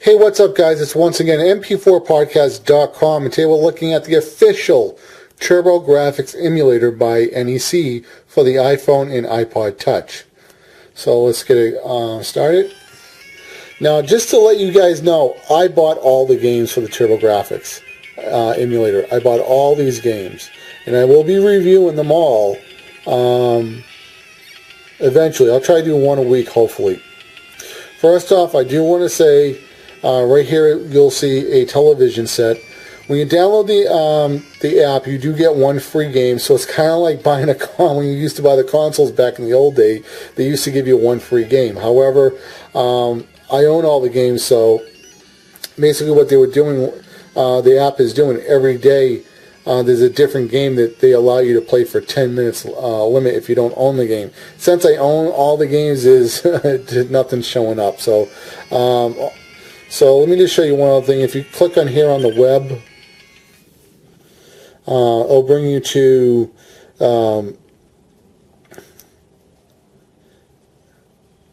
Hey, what's up, guys? It's once again mp4podcast.com, and today we're looking at the official TurboGrafx emulator by NEC for the iPhone and iPod Touch. So let's get it started. Now, just to let you guys know, I bought all the games for the TurboGrafx emulator. I bought all these games, and I will be reviewing them all eventually. I'll try to do one a week, hopefully. First off, I do want to say, right here you'll see a television set. When you download the app, you do get one free game, so it's kind of like buying a con. When you used to buy the consoles back in the old day, they used to give you one free game. However, I own all the games, so basically what they were doing, the app is doing every day, there's a different game that they allow you to play for 10 minutes limit if you don't own the game. Since I own all the games, nothing's showing up. So let me just show you one other thing. If you click on here on the web, it'll bring you to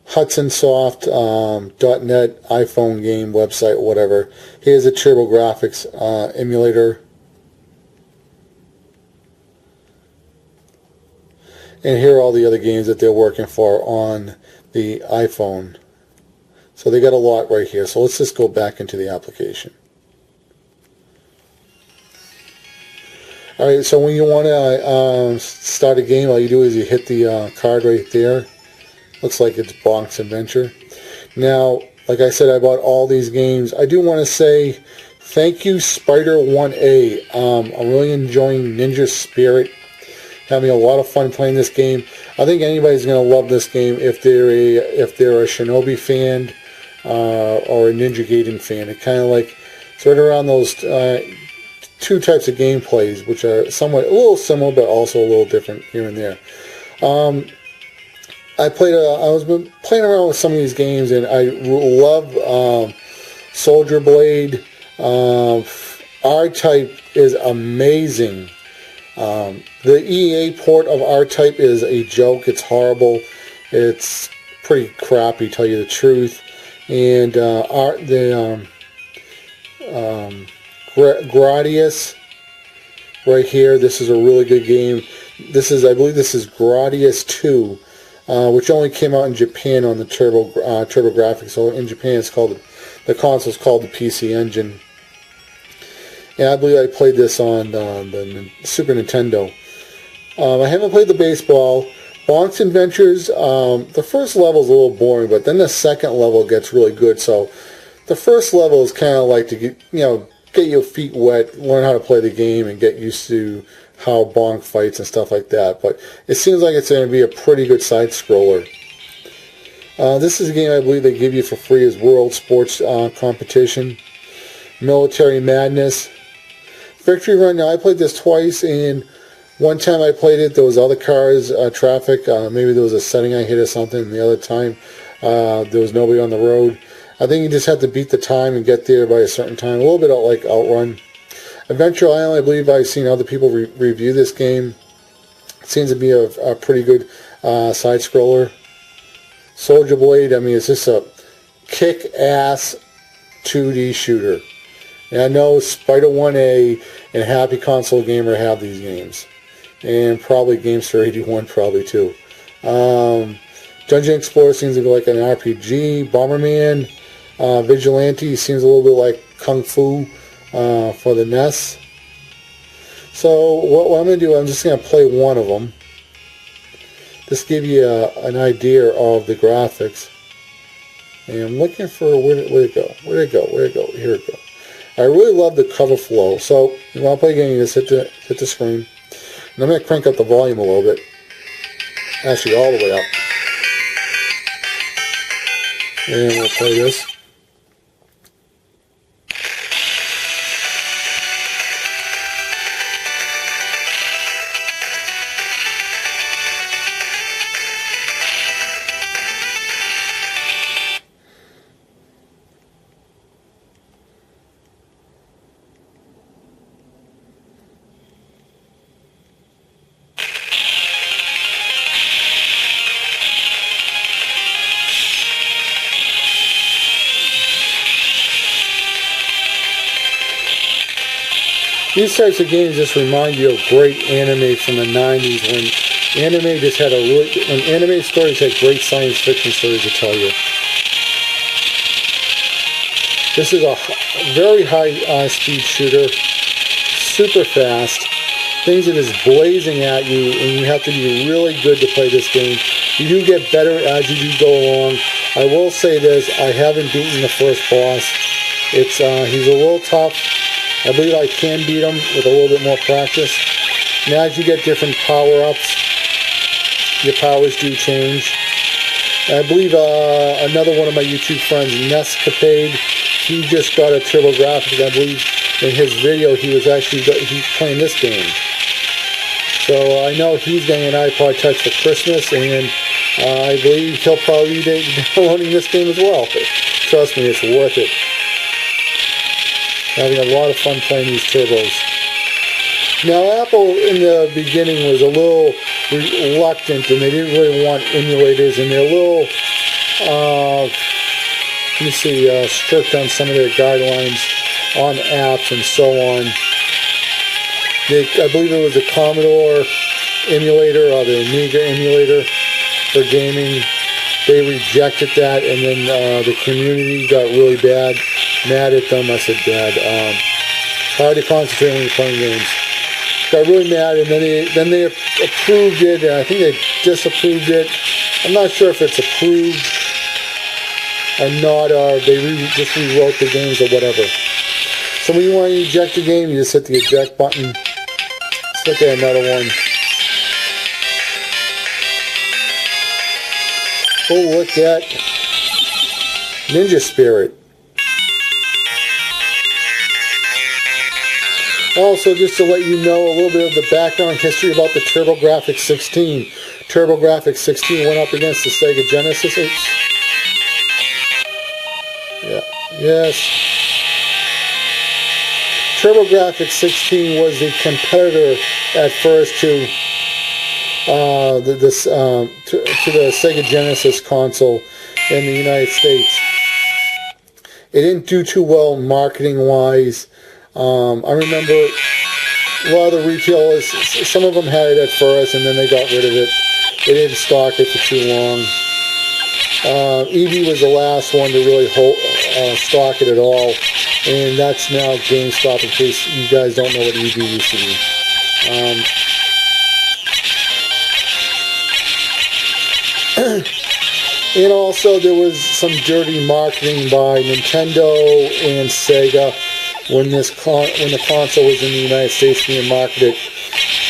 HudsonSoft.net iPhone game website, whatever. Here's a TurboGrafx emulator. And here are all the other games that they're working for on the iPhone. So they got a lot right here. So let's just go back into the application. Alright, so when you want to start a game, all you do is you hit the card right there. Looks like it's Bonk's Adventure. Now, like I said, I bought all these games. I do want to say thank you, Spider1A. I'm really enjoying Ninja Spirit. Having a lot of fun playing this game. I think anybody's going to love this game if they're a Shinobi fan or a Ninja Gaiden fan. It kind of like, it's right around those two types of gameplays, which are somewhat a little similar, but also a little different here and there. I was been playing around with some of these games, and I love Soldier Blade. R-Type is amazing. The EA port of R-Type is a joke. It's horrible. It's pretty crappy, to tell you the truth. And Gradius right here. This is a really good game. I believe this is Gradius 2, which only came out in Japan on the TurboGrafx. So in Japan, it's called the console's called the PC Engine. And I believe I played this on the Super Nintendo. I haven't played the baseball. Bonk's Adventures, the first level is a little boring, but then the second level gets really good. So the first level is kind of like to get your feet wet, learn how to play the game, and get used to how Bonk fights and stuff like that. But it seems like it's going to be a pretty good side scroller. This is a game I believe they give you for free as World Sports Competition. Military Madness. Victory Run. Now I played this twice, and one time I played it, there was other cars, traffic, maybe there was a setting I hit or something, and the other time there was nobody on the road. I think you just have to beat the time and get there by a certain time, a little bit like Outrun. Adventure Island, I believe I've seen other people review this game. It seems to be a pretty good side-scroller. Soldier Blade, I mean, it's just a kick-ass 2D shooter. And I know Spider1A and Happy Console Gamer have these games. And probably Gamester 81 probably too. Dungeon Explorer seems to be like an RPG. Bomberman, Vigilante seems a little bit like Kung Fu for the NES. So what I'm going to do, I'm just going to play one of them. Just give you an idea of the graphics. And I'm looking for, where'd it go? Here it go. I really love the cover flow. So you want to play a game, you just hit the screen. And I'm going to crank up the volume a little bit. Actually, all the way up. And we'll play this. These types of games just remind you of great anime from the 90s when anime just had when anime stories had great science fiction stories to tell you. This is a very high speed shooter, super fast. Things are just blazing at you, and you have to be really good to play this game. You do get better as you do go along. I will say this, I haven't beaten the first boss. He's a little tough. I believe I can beat him with a little bit more practice. And as you get different power-ups, your powers do change. And I believe another one of my YouTube friends, Nescapade, he just got a TurboGrafx. I believe in his video he's playing this game. So I know he's getting an iPod Touch for Christmas, and I believe he'll probably be downloading this game as well. But trust me, it's worth it. Having a lot of fun playing these turbos. Now, Apple in the beginning was a little reluctant, and they didn't really want emulators, and they're a little, strict on some of their guidelines on apps and so on. I believe it was the Commodore emulator or the Amiga emulator for gaming. They rejected that, and then the community got really mad at them. I said bad. Hard to concentrate when you're playing games. Got really mad, and then they approved it, and I think they disapproved it. I'm not sure if it's approved or not, or they just rewrote the games or whatever. So when you want to eject a game, you just hit the eject button. Let's look at another one. Oh, look at Ninja Spirit. Also, just to let you know a little bit of the background history about the TurboGrafx-16. TurboGrafx-16 went up against the Sega Genesis. Yes. TurboGrafx-16 was the competitor at first to the Sega Genesis console in the United States. It didn't do too well marketing-wise. I remember a lot of the retailers, some of them had it at first, and then they got rid of it. They didn't stock it for too long. EB was the last one to really stock it at all, and that's now GameStop, in case you guys don't know what EB used to be. And also there was some dirty marketing by Nintendo and Sega when the console was in the United States being marketed.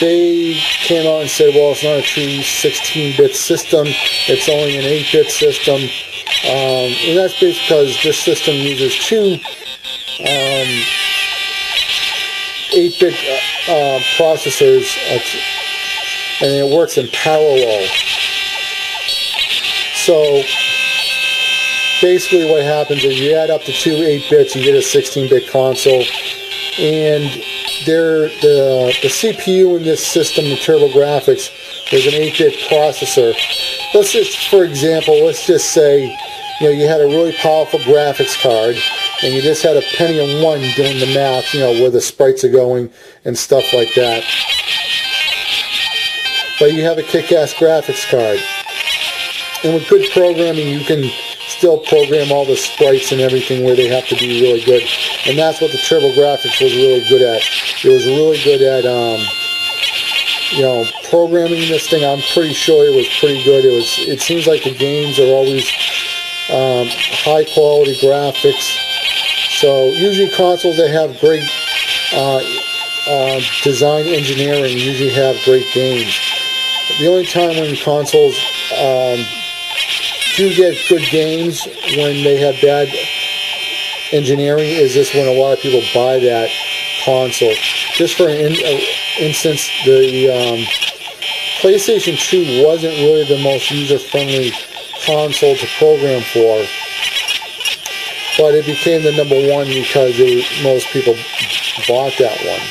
They came out and said, well, it's not a true 16-bit system, it's only an 8-bit system. And that's basically because this system uses two 8-bit processors, and it works in parallel. So basically what happens is you add up to two 8-bits, you get a 16-bit console, and the CPU in this system, the TurboGrafx, is an 8-bit processor. Let's just, for example, let's just say you had a really powerful graphics card, and you just had a Pentium 1 doing the math, where the sprites are going and stuff like that. But you have a kick-ass graphics card. And with good programming, you can still program all the sprites and everything where they have to be really good. And that's what the TurboGrafx was really good at. It was really good at, programming this thing. I'm pretty sure it was pretty good. It seems like the games are always high quality graphics. So usually consoles that have great design engineering usually have great games. The only time when consoles do get good games when they have bad engineering is just when a lot of people buy that console. Just for instance, the PlayStation 2 wasn't really the most user-friendly console to program for, but it became the #1 because most people bought that one.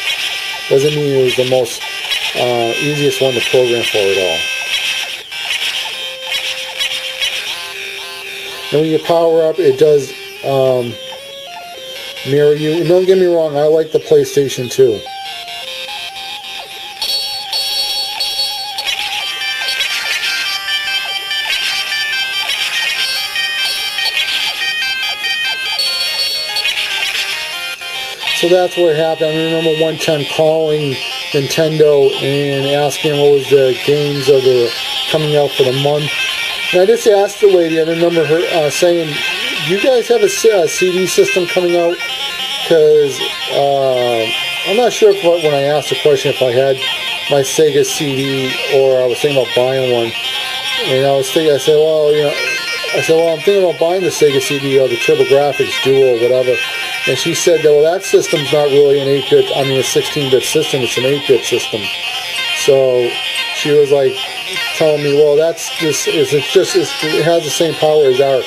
Doesn't mean it was the most easiest one to program for at all. And when you power up, it does mirror you. And don't get me wrong, I like the PlayStation 2. So that's what happened. I remember one time calling Nintendo and asking what was the games that were coming out for the month. And I just asked the lady, I remember her saying, do you guys have a CD system coming out? Because I'm not sure if when I asked the question if I had my Sega CD or I was thinking about buying one. And I said, well, I'm thinking about buying the Sega CD or the TurboGrafx Duo or whatever. And she said, well, that system's not really an 8-bit, I mean a 16-bit system, it's an 8-bit system. So she was like telling me, well, it has the same power as our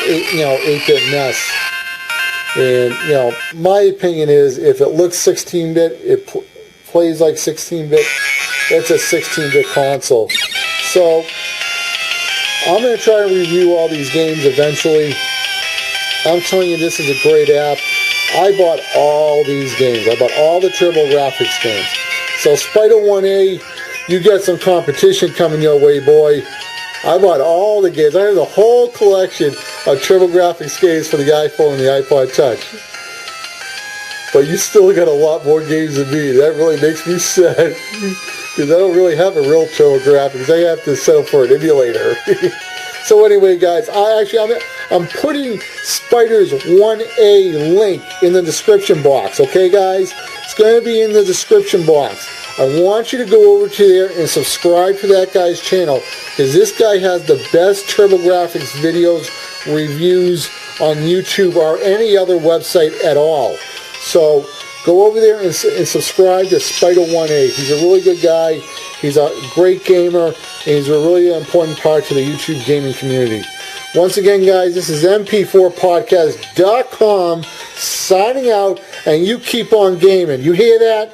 8-bit NES. And, my opinion is if it looks 16-bit, it plays like 16-bit, it's a 16-bit console. So I'm going to try and review all these games eventually. I'm telling you, this is a great app. I bought all these games. I bought all the TurboGrafx games. So Spider 1A, you got some competition coming your way, boy. I bought all the games. I have the whole collection of TurboGrafx games for the iPhone and the iPod Touch. But you still got a lot more games than me. That really makes me sad. Because I don't really have a real TurboGrafx. I have to settle for an emulator. So anyway, guys, I'm putting Spider's 1A link in the description box. Okay, guys? It's going to be in the description box. I want you to go over to there and subscribe to that guy's channel, because this guy has the best TurboGrafx videos, reviews on YouTube or any other website at all. So go over there and subscribe to Spider 1A. He's a really good guy. He's a great gamer, and he's a really important part to the YouTube gaming community. Once again, guys, this is MP4podcast.com signing out, and you keep on gaming. You hear that?